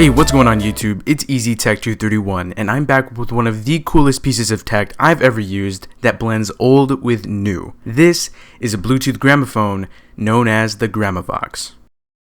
Hey, what's going on YouTube? It's EasyTech231 and I'm back with one of the coolest pieces of tech I've ever used that blends old with new. This is a Bluetooth gramophone known as the Gramovox.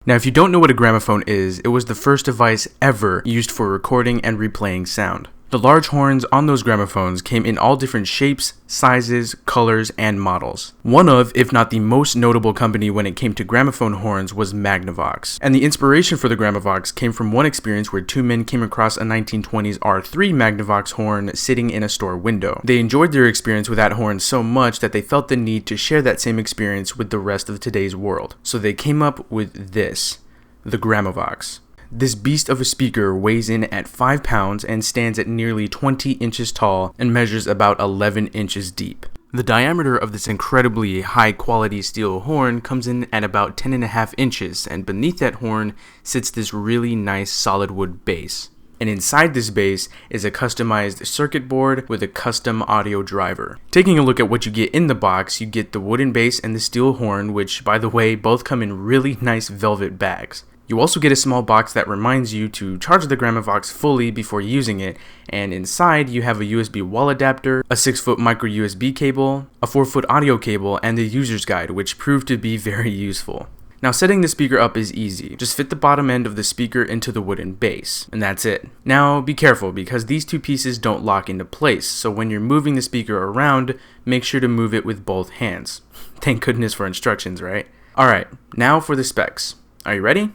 Now if you don't know what a gramophone is, it was the first device ever used for recording and replaying sound. The large horns on those gramophones came in all different shapes, sizes, colors, and models. One of, if not the most notable company when it came to gramophone horns was Magnavox. And the inspiration for the Gramovox came from one experience where two men came across a 1920s R3 Magnavox horn sitting in a store window. They enjoyed their experience with that horn so much that they felt the need to share that same experience with the rest of today's world. So they came up with this, the Gramovox. This beast of a speaker weighs in at 5 pounds and stands at nearly 20 inches tall and measures about 11 inches deep. The diameter of this incredibly high quality steel horn comes in at about 10.5 inches, and beneath that horn sits this really nice solid wood base. And inside this base is a customized circuit board with a custom audio driver. Taking a look at what you get in the box, you get the wooden base and the steel horn, which by the way both come in really nice velvet bags. You also get a small box that reminds you to charge the Gramovox fully before using it, and inside you have a USB wall adapter, a 6-foot micro USB cable, a 4-foot audio cable, and the user's guide, which proved to be very useful. Now setting the speaker up is easy. Just fit the bottom end of the speaker into the wooden base, and that's it. Now be careful because these two pieces don't lock into place, so when you're moving the speaker around, make sure to move it with both hands. Thank goodness for instructions, right? Alright, now for the specs. Are you ready?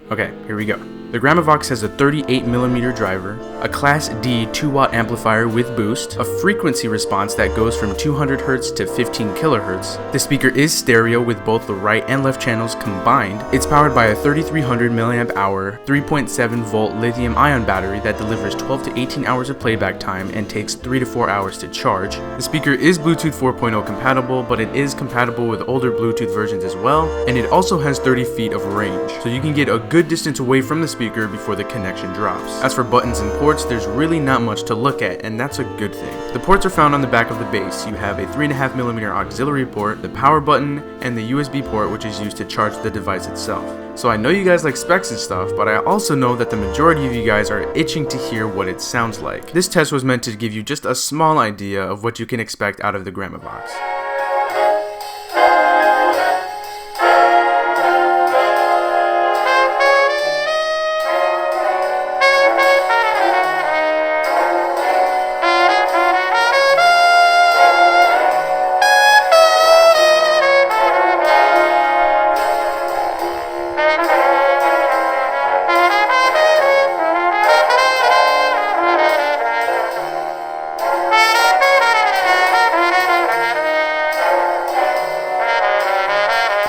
Okay, here we go. The Gramovox has a 38mm driver, a Class D 2-watt amplifier with boost, a frequency response that goes from 200Hz to 15 kHz. The speaker is stereo with both the right and left channels combined. It's powered by a 3300 mAh 3.7 volt lithium ion battery that delivers 12 to 18 hours of playback time and takes 3 to 4 hours to charge. The speaker is Bluetooth 4.0 compatible, but it is compatible with older Bluetooth versions as well, and it also has 30 feet of range, so you can get a good distance away from the speaker before the connection drops. As for buttons and ports, there's really not much to look at, and that's a good thing. The ports are found on the back of the base. You have a 3.5mm auxiliary port, the power button, and the USB port, which is used to charge the device itself. So I know you guys like specs and stuff, but I also know that the majority of you guys are itching to hear what it sounds like. This test was meant to give you just a small idea of what you can expect out of the Gramovox.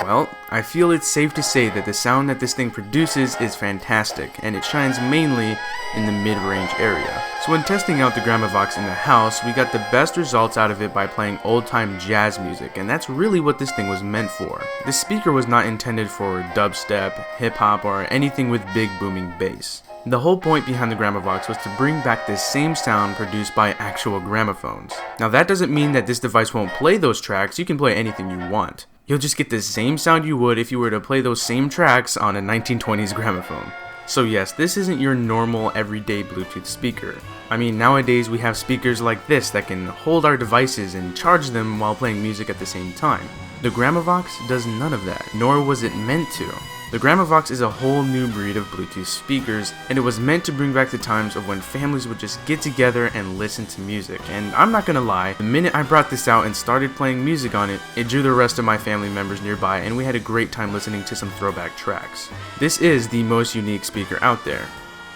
Well, I feel it's safe to say that the sound that this thing produces is fantastic, and it shines mainly in the mid-range area. So when testing out the Gramovox in the house, we got the best results out of it by playing old-time jazz music, and that's really what this thing was meant for. This speaker was not intended for dubstep, hip-hop, or anything with big booming bass. The whole point behind the Gramovox was to bring back the same sound produced by actual gramophones. Now that doesn't mean that this device won't play those tracks. You can play anything you want. You'll just get the same sound you would if you were to play those same tracks on a 1920s gramophone. So yes, this isn't your normal everyday Bluetooth speaker. I mean, nowadays we have speakers like this that can hold our devices and charge them while playing music at the same time. The Gramovox does none of that, nor was it meant to. The Gramovox is a whole new breed of Bluetooth speakers, and it was meant to bring back the times of when families would just get together and listen to music. And I'm not gonna lie, the minute I brought this out and started playing music on it, it drew the rest of my family members nearby, and we had a great time listening to some throwback tracks. This is the most unique speaker out there,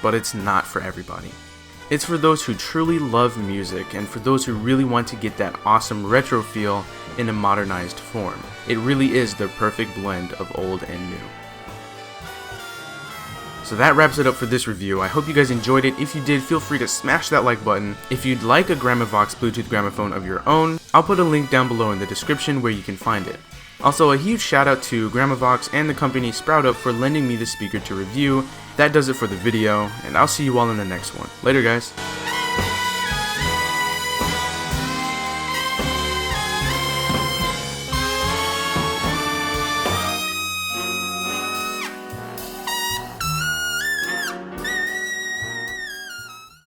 but it's not for everybody. It's for those who truly love music, and for those who really want to get that awesome retro feel in a modernized form. It really is the perfect blend of old and new. So that wraps it up for this review. I hope you guys enjoyed it. If you did, feel free to smash that like button. If you'd like a Gramovox Bluetooth gramophone of your own, I'll put a link down below in the description where you can find it. Also, a huge shout out to Gramovox and the company SproutUp for lending me this speaker to review. That does it for the video, and I'll see you all in the next one. Later guys.